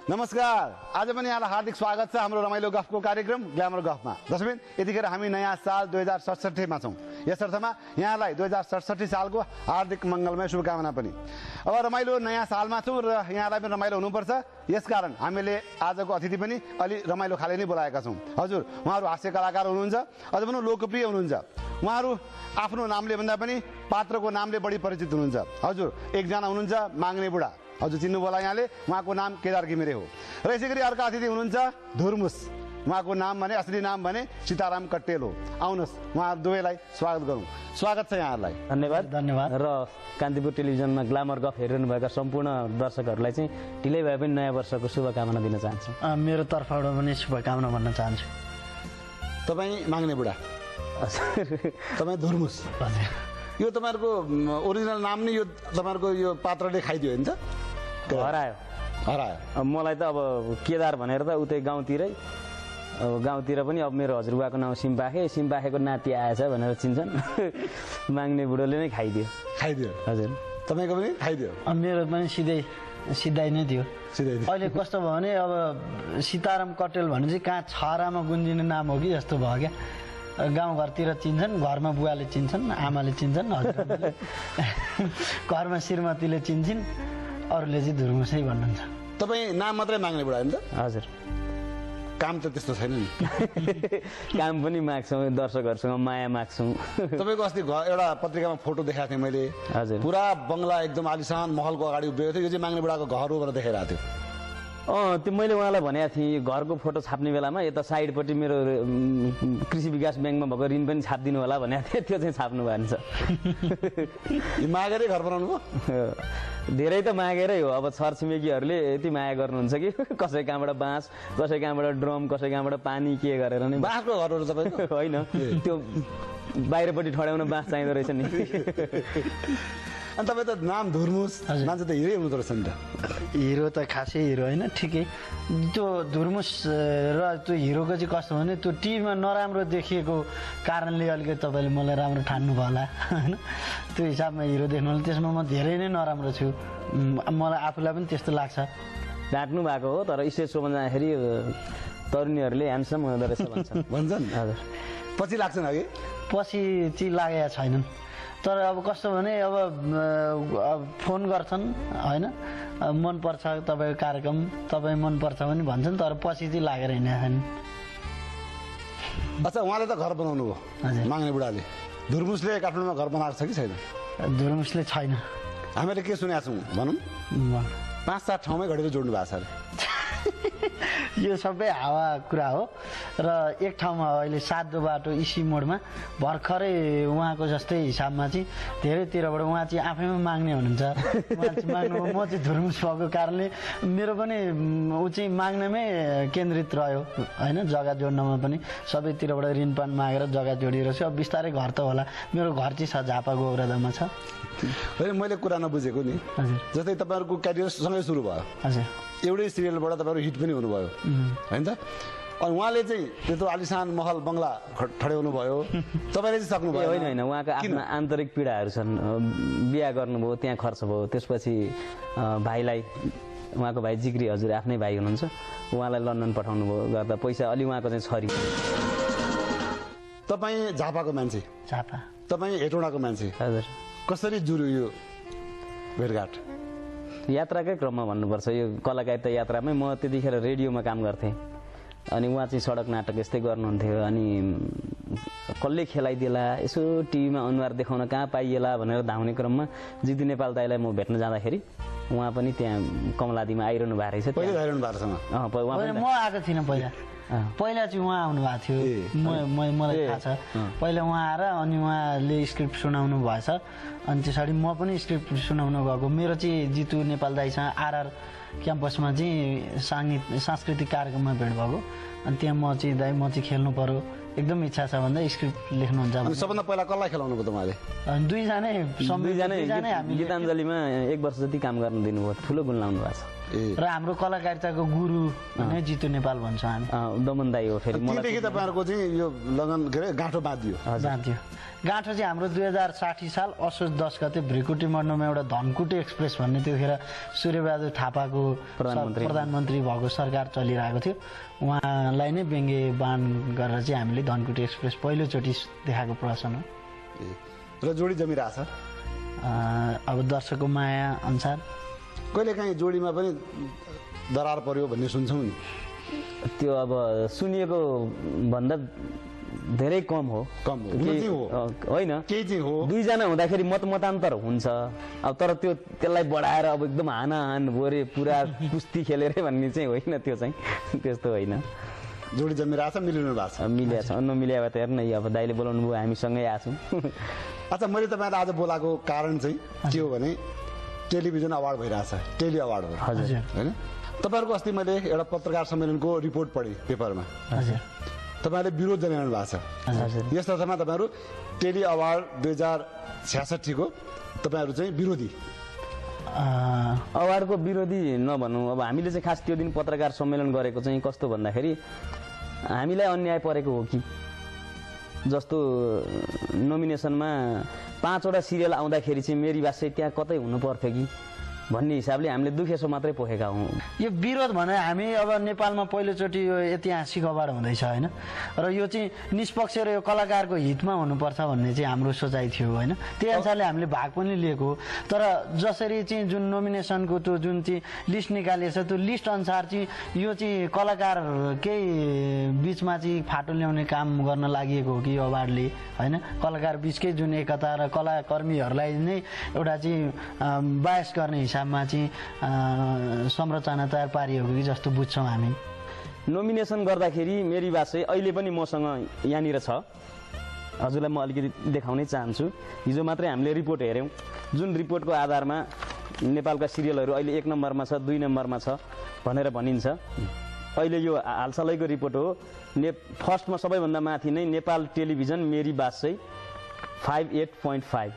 नमस्कार, आज पनि यहाँलाई हार्दिक स्वागत छ हाम्रो रमाइलो गफको कार्यक्रम ग्ल्यामर गफमा। दर्शकबिन, यतिखेर हामी नयाँ साल 2067 मा छौँ। यस अर्थमा यहाँलाई 2067 सालको हार्दिक मङ्गलमय शुभकामना पनि। अब रमाइलो नयाँ सालमा छौँ र यहाँलाई पनि रमाइलो हुनुपर्छ, यसकारण हामीले आजको अतिथि पनि अलि रमाइलो खाले नै बोलाएका छौँ। हजुर, उहाँहरू हास्य कलाकार हुनुहुन्छ, अझ पनि लोकप्रिय हुनुहुन्छ। उहाँहरू आफ्नो नामले भन्दा पनि पात्रको नामले बढी परिचित हुनुहुन्छ। हजुर, एकजना हुनुहुन्छ माग्ने बुढा, हजुर चिन्नुभयो होला यहाँले, उहाँको नाम केदार घिमिरे हो। र यसै गरी अर्का अतिथि हुनुहुन्छ धुर्मुस, उहाँको नाम भने असली नाम भने सीताराम कट्टेल हो। आउनुहोस्, उहाँहरू दुवैलाई स्वागत गरौँ। स्वागत छ यहाँहरूलाई। धन्यवाद। धन्यवाद। र कान्तिपुर टेलिभिजनमा ग्ल्यामर गफ हेरिरहनुभएका सम्पूर्ण दर्शकहरूलाई चाहिँ ढिलै भए पनि नयाँ वर्षको शुभकामना दिन चाहन्छु। मेरो तर्फबाट पनि शुभकामना भन्न चाहन्छु। तपाईँ माग्ने बुढा, तपाईँ धुर्मुस, यो तपाईँहरूको ओरिजिनल नाम नै यो तपाईँहरूको यो पात्रले खाइदियो होइन? हरायो। मलाई त अब केदार भनेर त उतै गाउँतिरै, अब गाउँतिर पनि अब मेरो हजुरबाको नाम सिम्बाखेको नाति आएछ भनेर चिन्छन्। माग्ने बुढोले नै खाइदियो। हजुर, तपाईँको पनि खाइदियो? मेरो पनि सिधै नै थियो। अहिले कस्तो भयो भने अब सीताराम कट्टेल भने चाहिँ कहाँ छरामा गुन्जिने नाम हो कि जस्तो भयो क्या। गाउँघरतिर चिन्छन्, घरमा बुवाले चिन्छन्, आमाले चिन्छन्, हजुरआमाले घरमा श्रीमतीले चिन्छन्, अरूले चाहिँ धुर्मुसै भन्नुहुन्छ। तपाईँ नाम मात्रै माग्ने बुढा होइन त? हजुर। काम त त्यस्तो छैन नि? काम पनि माग्छौँ, दर्शकहरूसँग माया माग्छौँ। तपाईँको अस्ति एउटा पत्रिकामा फोटो देखाएको थिएँ मैले। हजुर। पुरा बङ्गला एकदम आलिसान महलको अगाडि उभिएको थियो, यो चाहिँ माग्ने बुढाको घर हो भनेर देखाइरहेको थियो। त्यो मैले उहाँलाई भनेको थिएँ, घरको फोटो छाप्ने बेलामा यता साइडपट्टि मेरो कृषि विकास ब्याङ्कमा भएको ऋण पनि छापिदिनु होला भनेको थिएँ, त्यो चाहिँ छाप्नु भएको छ। मागेरै घर बनाउनु भयो? धेरै त मागेरै हो। अब छरछिमेकीहरूले यति माया गर्नुहुन्छ कि कसै कहाँबाट बाँस, कसै कहाँबाट ड्रम, कसै कहाँबाट पानी के गरेर नै। बाँसको घरहरू तपाईँको? होइन, त्यो बाहिरपट्टि ठड्याउन बाँस चाहिँदो रहेछ नि। अनि तपाईँ त नाम धुर्मुस, मान्छे त हिरै हुँदो रहेछ नि त? हिरो त खासै हिरो होइन, ठिकै। त्यो धुर्मुस र त्यो हिरोको चाहिँ कस्तो भने त्यो टिभीमा नराम्रो देखिएको कारणले अलिकति तपाईँले मलाई राम्रो ठान्नुभयो होला होइन? त्यो हिसाबमा हिरो देख्नु, त्यसमा म धेरै नै नराम्रो छु, मलाई आफूलाई पनि त्यस्तो लाग्छ। ढाँट्नु भएको हो, तर स्टेज सोमा जाँदाखेरि तरुणीहरूले ह्यान्डसम हुँदो रहेछ भन्छन्। हजुर। पछि लाग्छन् अघि? पछि चाहिँ लागेका छैनन्, तर अब कस्तो भने अब फोन गर्छन् होइन, मनपर्छ तपाईँको कार्यक्रम, तपाईँ मनपर्छ पनि भन्छन्, तर पछि चाहिँ लागेर हिँडेका छैनन्। अच्छा, उहाँले त घर बनाउनु हो माग्ने बुढाले। धुर्मुसले काठमाडौँमा घर बनाएको छ कि छैन? धुर्मुसले छैन। हामीले के सुनेका छौँ भनौँ, 5-7 ठाउँमै घडेर जोड्नु भएको छ अरे। यो सबै हावा कुरा हो। र एक ठाउँमा अहिले सातो बाटो इसी मोडमा भर्खरै उहाँको जस्तै हिसाबमा चाहिँ धेरैतिरबाट उहाँ चाहिँ आफैमा माग्ने हुनुहुन्छ। म चाहिँ धुर्मुस भएको कारणले मेरो पनि ऊ चाहिँ माग्नेमै केन्द्रित रह्यो होइन, जग्गा जोड्नमा पनि सबैतिरबाट ऋणपान मागेर जग्गा जोडिरहेको छु। अब बिस्तारै घर त होला, मेरो घर चाहिँ छ झापा गोब्रादामा छ। होइन, मैले कुरा नबुझेको नि, जस्तै तपाईँहरूको क्यारियर सँगै सुरु भयो। हजुर। एउटै सिरियलबाट तपाईँहरू हिट पनि हुनुभयो होइन त? अनि उहाँले चाहिँ त्यत्रो आलिसान महल बङ्गला ठड्याउनु भयो, तपाईँले चाहिँ सक्नुभयो? होइन, उहाँका आफ्ना आन्तरिक पीडाहरू छन्। बिहा गर्नुभयो, त्यहाँ खर्च भयो, त्यसपछि भाइलाई, उहाँको भाइ जिग्री हजुर आफ्नै भाइ हुनुहुन्छ, उहाँलाई लन्डन पठाउनु भयो, गर्दा पैसा अलि उहाँको चाहिँ छरी। तपाईँ झापाको मान्छे, झापा, तपाईँ हेटौँडाको मान्छे, हजुर, कसरी जुर्यो यो भेटघाट? यात्राकै क्रममा भन्नुपर्छ। यो कलाकारिता यात्रामै म त्यतिखेर रेडियोमा काम गर्थेँ, अनि उहाँ चाहिँ सडक नाटक यस्तै गर्नुहुन्थ्यो। अनि कसले खेलाइदिएला, यसो टिभीमा अनुहार देखाउन कहाँ पाइएला भनेर धाउने क्रममा जितु नेपाल दाइलाई म भेट्न जाँदाखेरि उहाँ पनि त्यहाँ कमलादीमा आइरहनु भएको रहेछ। म आएको थिइनँ पहिला चाहिँ उहाँ आउनु भएको थियो, मलाई थाहा छ। पहिला उहाँ आएर अनि उहाँले स्क्रिप्ट सुनाउनु भएछ, अनि त्यसरी म पनि स्क्रिप्ट सुनाउनु गएको। मेरो चाहिँ जितु नेपाल दाइसँग आरआर क्याम्पसमा चाहिँ सांस्कृतिक कार्यक्रममा भेट भएको, अनि त्यहाँ म चाहिँ दाइ म चाहिँ खेल्नु पर्यो, एकदम इच्छा छ भन्दा स्क्रिप्ट लेख्नुहुन्छ। सबभन्दा पहिला कसलाई खेलाउनु भयो तपाईँले? दुईजनै गीताञ्जलीमा 1 वर्ष जति काम गर्न दिनुभयो, ठुलो गुण लाउनु भएको छ। र हाम्रो कलाकारिताको गुरु भने जितु नेपाल भन्छौँ हामी। दमन दाई हो फेरि त्यहीदेखि तपाईँहरूको चाहिँ यो लगन के अरे गाँठो बाँधियो। बाँधियो। गाँठो चाहिँ हाम्रो 2060 साल असोज 10 गते भ्रिकुटी मण्डलमा एउटा धनकुटी एक्सप्रेस भन्ने त्यतिखेर सूर्यबहादुर थापाको प्रधानमन्त्री भएको सरकार चलिरहेको थियो, उहाँलाई नै व्यङ्ग्य बाण गरेर चाहिँ हामीले धनकुटी एक्सप्रेस पहिलोचोटि देखाएको प्रदर्शन हो। र जोडी जमिरहेछ अब दर्शकको माया अनुसार। कहिलेकाहीँ जोडीमा पनि दरार पर्यो भन्ने सुन्छौँ नि। त्यो अब सुनिएको भन्दा धेरै कम हो। होइन केही चाहिँ हो, दुईजना हुँदाखेरि मतमतान्तर हुन्छ। अब तर त्यसलाई बढाएर अब एकदम हानाहान बोरे पुरा कुस्ती खेलेर भन्ने चाहिँ होइन, त्यो चाहिँ त्यस्तो होइन। जोडी जमिरहेछ, मिलिनु भएको छ? मिलेको छ। नमिल्या भए त हेर्न अब दाइले बोलाउनु भयो, हामीसँगै आछौँ। अच्छा, मैले तपाईँलाई आज बोलाएको कारण चाहिँ के हो भने टेलिभिजन अवार्ड भइरहेछ, टेली अवार्ड हो होइन? तपाईँहरूको अस्ति मैले एउटा पत्रकार सम्मेलनको रिपोर्ट पढेँ पेपरमा। तपाईँहरूले विरोध जनाइरहनु भएको छ। यस अर्थमा तपाईँहरू टेली अवार्ड 2066 को तपाईँहरू चाहिँ विरोधी। अवार्डको विरोधी नभनौँ, अब हामीले चाहिँ खास त्यो दिन पत्रकार सम्मेलन गरेको चाहिँ कस्तो भन्दाखेरि हामीलाई अन्याय परेको हो कि जस्तो नोमिनेसनमा 5 वटा सिरियल आउँदाखेरि चाहिँ मेरी बात चाहिँ त्यहाँ कतै हुनु पर्थ्यो कि भन्ने हिसाबले हामीले दुखेसो मात्रै पोखेका हौँ। यो विरोध भने हामी अब नेपालमा पहिलोचोटि यो ऐतिहासिक अवार्ड हुँदैछ होइन, र यो चाहिँ निष्पक्ष र यो कलाकारको हितमा हुनुपर्छ भन्ने चाहिँ हाम्रो सोचाइ थियो होइन। त्यही अनुसारले हामीले भाग पनि लिएको। तर जसरी चाहिँ जुन नोमिनेसनको त्यो जुन चाहिँ लिस्ट निकालिएको छ, त्यो लिस्ट अनुसार चाहिँ यो चाहिँ कलाकारकै बिचमा चाहिँ फाटो ल्याउने काम गर्न लागि हो कि अवार्डले होइन, कलाकार बिचकै जुन एकता र कलाकर्मीहरूलाई नै एउटा चाहिँ बायस गर्ने हिसाबमा चाहिँ संरचना तयार पारिएको कि जस्तो बुझ्छौँ हामी। नोमिनेसन गर्दाखेरि मेरी बात चाहिँ अहिले पनि मसँग यहाँनिर छ, हजुरलाई म अलिकति देखाउनै चाहन्छु। हिजो मात्रै हामीले रिपोर्ट हेऱ्यौँ, जुन रिपोर्टको आधारमा नेपालका सिरियलहरू अहिले 1 नम्बरमा छ, 2 नम्बरमा छ भनेर भनिन्छ। अहिले यो हालसालैको रिपोर्ट हो। फर्स्टमा सबैभन्दा माथि नै नेपाल टेलिभिजन मेरी बात चाहिँ 58.5,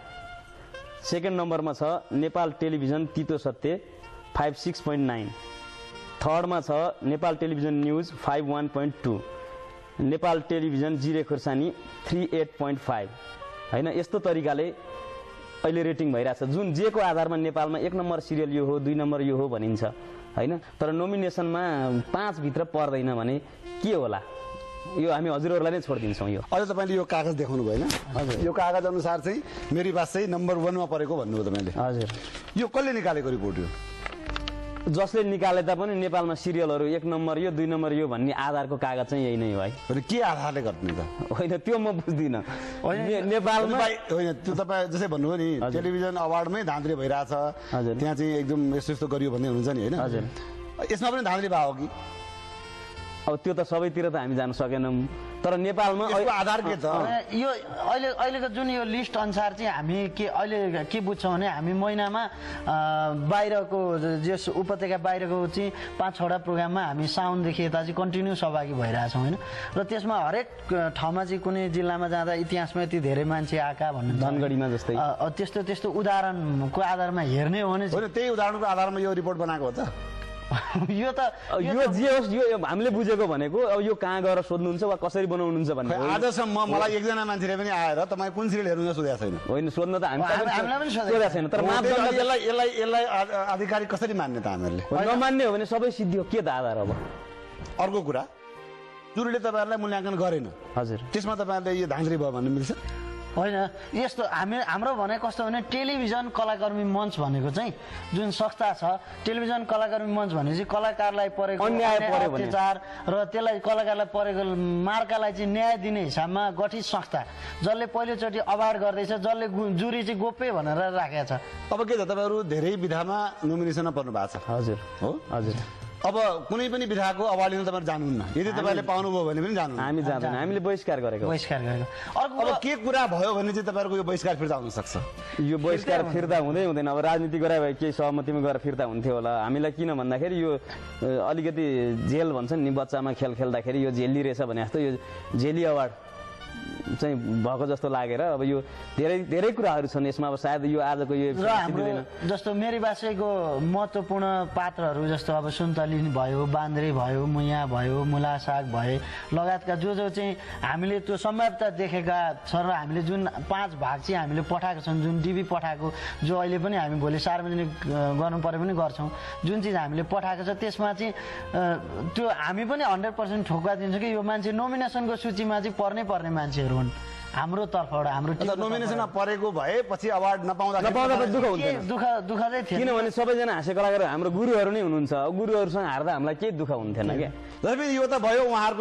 सेकेन्ड नम्बरमा छ नेपाल टेलिभिजन तितो सत्य 56.9, थर्डमा छ Nepal television news 51.2, Nepal television जिरे खुर्सानी 38.5 होइन। यस्तो तरिकाले अहिले रेटिङ भइरहेछ, जुन जेको आधारमा नेपालमा 1 नम्बर सिरियल यो हो, 2 नम्बर यो हो भनिन्छ होइन। तर नोमिनेसनमा 5 भित्र पर्दैन भने के होला, यो हामी हजुरहरूलाई नै छोडिदिन्छौँ। यो अझ तपाईँले यो कागज देखाउनु भएन? हजुर, यो कागज अनुसार चाहिँ मेरी बात चाहिँ नम्बर 1 मा परेको भन्नुभयो तपाईँले। हजुर, यो कसले निकालेको रिपोर्ट? यो जसले निकाले तापनि नेपालमा सिरियलहरू 1 नम्बर यो 2 नम्बर यो भन्ने आधारको कागज चाहिँ यही नै हो है। के आधारले गर्ने त? होइन, त्यो म बुझ्दिनँ। नेपालमा होइन, त्यो तपाईँ जसै भन्नुभयो नि टेलिभिजन अवार्डमै धाँधली भइरहेछ, त्यहाँ चाहिँ एकदम यस्तो यस्तो गरियो भन्ने हुन्छ नि होइन? हजुर, यसमा पनि धाँधली भयो कि? अब त्यो त सबैतिर त हामी जान सकेनौँ, तर नेपालमा आधार के त? यो अहिलेको जुन यो लिस्ट अनुसार चाहिँ हामी अहिले के बुझ्छौँ भने हामी महिनामा बाहिरको जस उपत्यका बाहिरको चाहिँ 5-6वटा प्रोग्राममा हामी साउनदेखि यता चाहिँ कन्टिन्यू सहभागी भइरहेछौँ होइन। र त्यसमा हरेक ठाउँमा चाहिँ कुनै जिल्लामा जाँदा इतिहासमा यति धेरै मान्छे आएका भन्ने, धनगढीमा जस्तै त्यस्तो उदाहरणको आधारमा हेर्ने हो भने त्यही उदाहरणको आधारमा यो रिपोर्ट बनाएको हो त? यो त यो जे होस्, यो हामीले बुझेको भनेको अब यो कहाँ गएर सोध्नुहुन्छ वा कसरी बनाउनुहुन्छ भन्ने। आजसम्म मलाई एकजना मान्छेले पनि आएर तपाईँ कुन सिरियल हेर्नुहुन्छ सोधेको छैन। होइन, सोध्न त हामीलाई पनि सोधेको छैन, तर यसलाई आधिकारिक कसरी मान्ने त हामीहरूले? नमान्ने हो भने सबै सिद्धियो के त आधार? अब अर्को कुरा, जुरीले तपाईँहरूलाई मूल्याङ्कन गरेन, हजुर, त्यसमा तपाईँहरूले यो धाँधली भयो भन्नु मिल्छ? होइन, यस्तो हाम्रो भने कस्तो भने टेलिभिजन कलाकर्मी मञ्च भनेको चाहिँ जुन संस्था छ, टेलिभिजन कलाकर्मी मञ्च भने चाहिँ कलाकारलाई परेको अत्याचार र त्यसलाई कलाकारलाई परेको मार्कालाई चाहिँ न्याय दिने हिसाबमा गठित संस्था, जसले पहिलोचोटि अवार्ड गर्दैछ, जसले जुरी चाहिँ गोप्य भनेर राखेको छ। अब के त तपाईँहरू धेरै विधामा नोमिनेसनमा पर्नु भएको छ? हजुर हो, हजुर। अब कुनै पनि विधाको अवार्ड लिन तपाईँ जानुहुन्न, यदि तपाईँले पाउनुभयो भने पनि जानुहुन्न? हामी जाँदैन, हामीले बहिष्कार गरेको। अब के कुरा भयो भने चाहिँ तपाईँहरूको यो बहिष्कार फिर्ता हुन सक्छ? यो बहिष्कार फिर्ता हुँदै हुँदैन। अब राजनीति गराए भए केही सहमतिमा गएर फिर्ता हुन्थ्यो होला। हामीलाई किन भन्दाखेरि यो अलिकति जेल भन्छन् नि, बच्चामा खेल खेल्दाखेरि यो झेली रहेछ भने जस्तो यो झेली अवार्ड चाहिँ भएको जस्तो लागेर अब यो धेरै धेरै कुराहरू छन् यसमा। अब सायद यो आजको यो र हाम्रो जस्तो मेरी बासेको महत्त्वपूर्ण पात्रहरू जस्तो अब सुन्तली भयो, बान्द्रे भयो, मुया भयो, मुला साग भए लगायतका जो चाहिँ हामीले त्यो सम्भाव्यता देखेका छ र हामीले जुन 5 भाग चाहिँ हामीले पठाएको छन्, जुन डिबी पठाएको जो अहिले पनि हामी भोलि सार्वजनिक गर्नु परे पनि गर्छौँ, जुन चिज हामीले पठाएको छ त्यसमा चाहिँ त्यो हामी पनि 100% ठोक्का दिन्छौँ कि यो मान्छे नोमिनेसनको सूचीमा चाहिँ पर्ने मान्छेहरू हुन् हाम्रो तर्फबाट। हाम्रो नोमिनेसनमा परेको भए पछि अवार्ड नपाउँदा दुःख हुन्थ्यो। दुःख चाहिँ थियो, किनभने सबैजना हाँस्य कलाकार हाम्रो गुरुहरू नै हुनुहुन्छ। गुरुहरूसँग हार्दा हामीलाई केही दुःख हुन्थेन क्या। यो त भयो उहाँहरूको